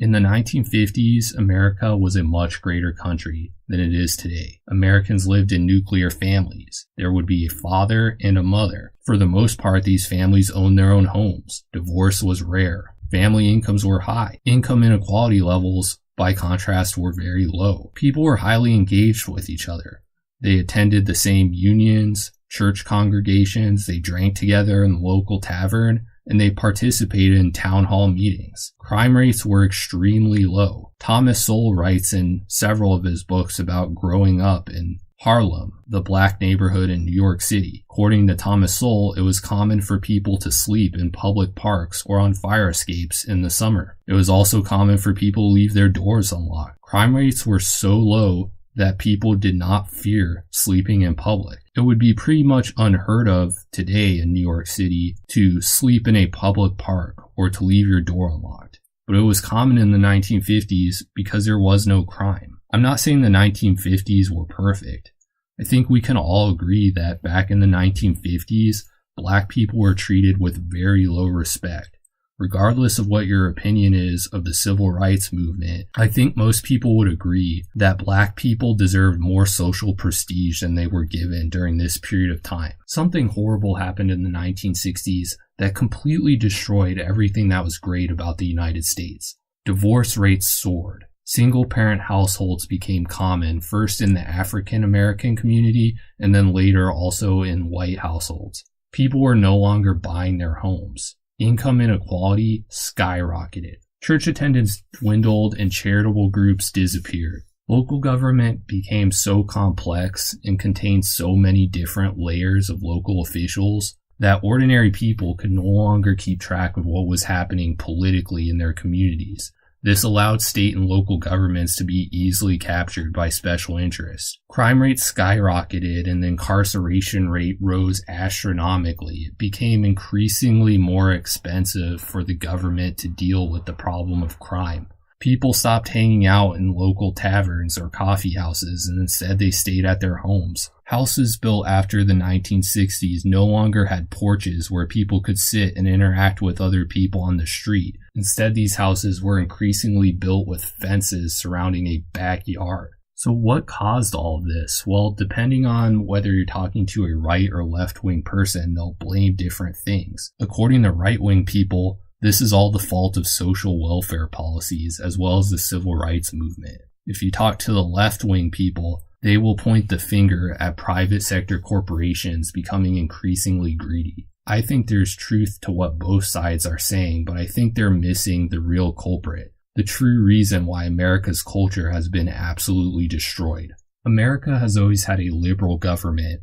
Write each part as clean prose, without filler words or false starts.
In the 1950s, America was a much greater country than it is today. Americans lived in nuclear families. There would be a father and a mother. For the most part, these families owned their own homes. Divorce was rare. Family incomes were high. Income inequality levels, by contrast, were very low. People were highly engaged with each other. They attended the same unions, church congregations, they drank together in the local tavern, and they participated in town hall meetings. Crime rates were extremely low. Thomas Sowell writes in several of his books about growing up in Harlem, the black neighborhood in New York City. According to Thomas Sowell, it was common for people to sleep in public parks or on fire escapes in the summer. It was also common for people to leave their doors unlocked. Crime rates were so low that people did not fear sleeping in public. It would be pretty much unheard of today in New York City to sleep in a public park or to leave your door unlocked. But it was common in the 1950s because there was no crime. I'm not saying the 1950s were perfect. I think we can all agree that back in the 1950s, black people were treated with very low respect. Regardless of what your opinion is of the civil rights movement, I think most people would agree that black people deserved more social prestige than they were given during this period of time. Something horrible happened in the 1960s that completely destroyed everything that was great about the United States. Divorce rates soared. Single-parent households became common, first in the African American community and then later also in white households. People were no longer buying their homes. Income inequality skyrocketed. Church attendance dwindled and charitable groups disappeared. Local government became so complex and contained so many different layers of local officials that ordinary people could no longer keep track of what was happening politically in their communities. This allowed state and local governments to be easily captured by special interests. Crime rates skyrocketed and the incarceration rate rose astronomically. It became increasingly more expensive for the government to deal with the problem of crime. People stopped hanging out in local taverns or coffee houses and instead they stayed at their homes. Houses built after the 1960s no longer had porches where people could sit and interact with other people on the street. Instead, these houses were increasingly built with fences surrounding a backyard. So what caused all of this? Well, depending on whether you're talking to a right or left-wing person, they'll blame different things. According to right-wing people, this is all the fault of social welfare policies as well as the civil rights movement. If you talk to the left-wing people, they will point the finger at private sector corporations becoming increasingly greedy. I think there's truth to what both sides are saying, but I think they're missing the real culprit, the true reason why America's culture has been absolutely destroyed. America has always had a liberal government,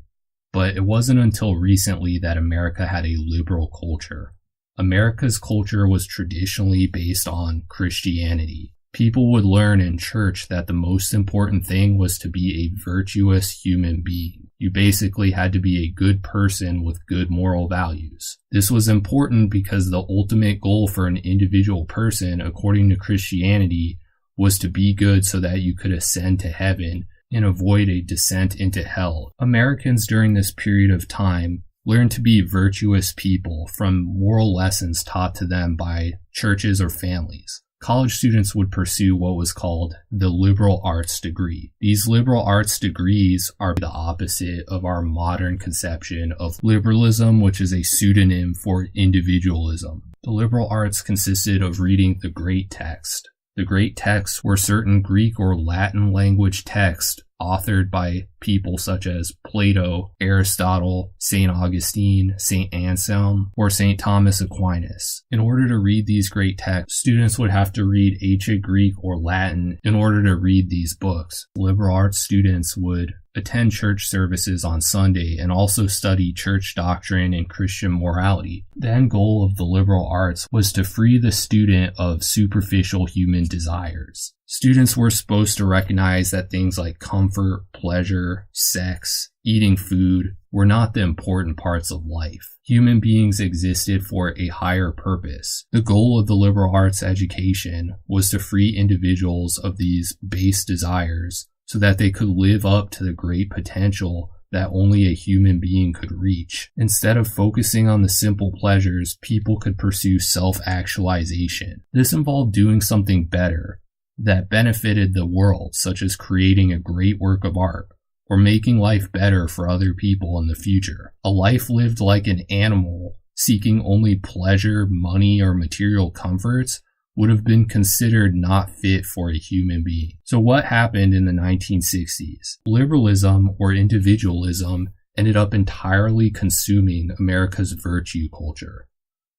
but it wasn't until recently that America had a liberal culture. America's culture was traditionally based on Christianity. People would learn in church that the most important thing was to be a virtuous human being. You basically had to be a good person with good moral values. This was important because the ultimate goal for an individual person, according to Christianity, was to be good so that you could ascend to heaven and avoid a descent into hell. Americans during this period of time learned to be virtuous people from moral lessons taught to them by churches or families. College students would pursue what was called the liberal arts degree. These liberal arts degrees are the opposite of our modern conception of liberalism, which is a pseudonym for individualism. The liberal arts consisted of reading the great text. The great texts were certain Greek or Latin language texts authored by people such as Plato, Aristotle, St. Augustine, St. Anselm, or St. Thomas Aquinas. In order to read these great texts, students would have to read ancient Greek or Latin in order to read these books. Liberal arts students would attend church services on Sunday and also study church doctrine and Christian morality. The end goal of the liberal arts was to free the student of superficial human desires. Students were supposed to recognize that things like comfort, pleasure, sex, eating food were not the important parts of life. Human beings existed for a higher purpose. The goal of the liberal arts education was to free individuals of these base desires so that they could live up to the great potential that only a human being could reach. Instead of focusing on the simple pleasures, people could pursue self-actualization. This involved doing something better that benefited the world, such as creating a great work of art, or making life better for other people in the future. A life lived like an animal, seeking only pleasure, money, or material comforts, would have been considered not fit for a human being. So what happened in the 1960s? Liberalism, or individualism, ended up entirely consuming America's virtue culture.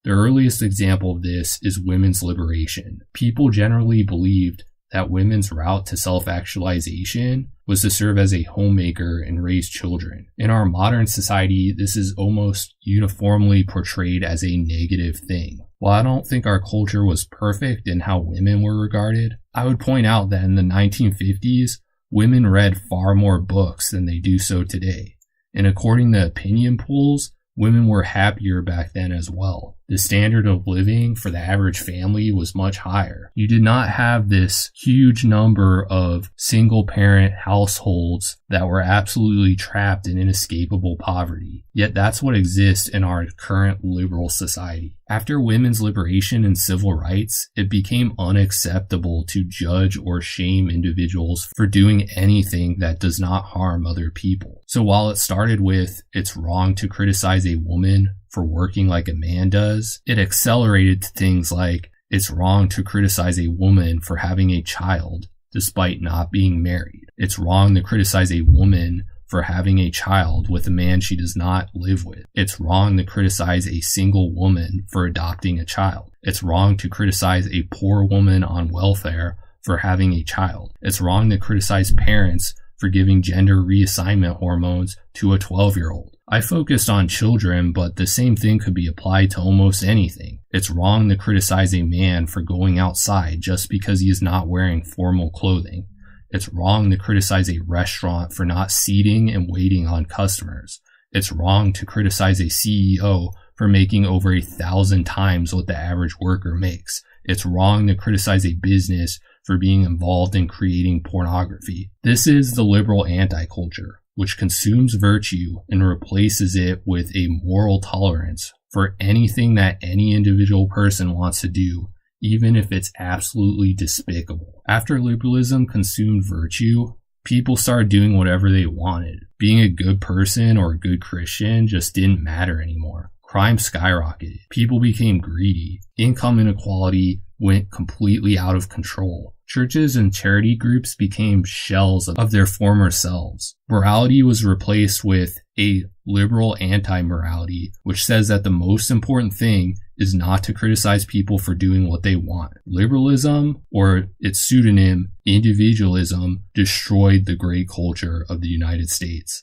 The earliest example of this is women's liberation. People generally believed that women's route to self-actualization was to serve as a homemaker and raise children. In our modern society, this is almost uniformly portrayed as a negative thing. While I don't think our culture was perfect in how women were regarded, I would point out that in the 1950s, women read far more books than they do so today. And according to opinion polls, women were happier back then as well. The standard of living for the average family was much higher. You did not have this huge number of single-parent households that were absolutely trapped in inescapable poverty. Yet that's what exists in our current liberal society. After women's liberation and civil rights, it became unacceptable to judge or shame individuals for doing anything that does not harm other people. So while it started with, it's wrong to criticize a woman for working like a man does, it accelerated to things like, it's wrong to criticize a woman for having a child despite not being married. It's wrong to criticize a woman for having a child with a man she does not live with. It's wrong to criticize a single woman for adopting a child. It's wrong to criticize a poor woman on welfare for having a child. It's wrong to criticize parents for giving gender reassignment hormones to a 12-year-old. I focused on children, but the same thing could be applied to almost anything. It's wrong to criticize a man for going outside just because he is not wearing formal clothing. It's wrong to criticize a restaurant for not seating and waiting on customers. It's wrong to criticize a CEO for making over 1,000 times what the average worker makes. It's wrong to criticize a business for being involved in creating pornography. This is the liberal anti-culture, which consumes virtue and replaces it with a moral tolerance for anything that any individual person wants to do, even if it's absolutely despicable. After liberalism consumed virtue, people started doing whatever they wanted. Being a good person or a good Christian just didn't matter anymore. Crime skyrocketed. People became greedy. Income inequality went completely out of control. Churches and charity groups became shells of their former selves. Morality was replaced with a liberal anti-morality, which says that the most important thing is not to criticize people for doing what they want. Liberalism, or its pseudonym, individualism, destroyed the great culture of the United States.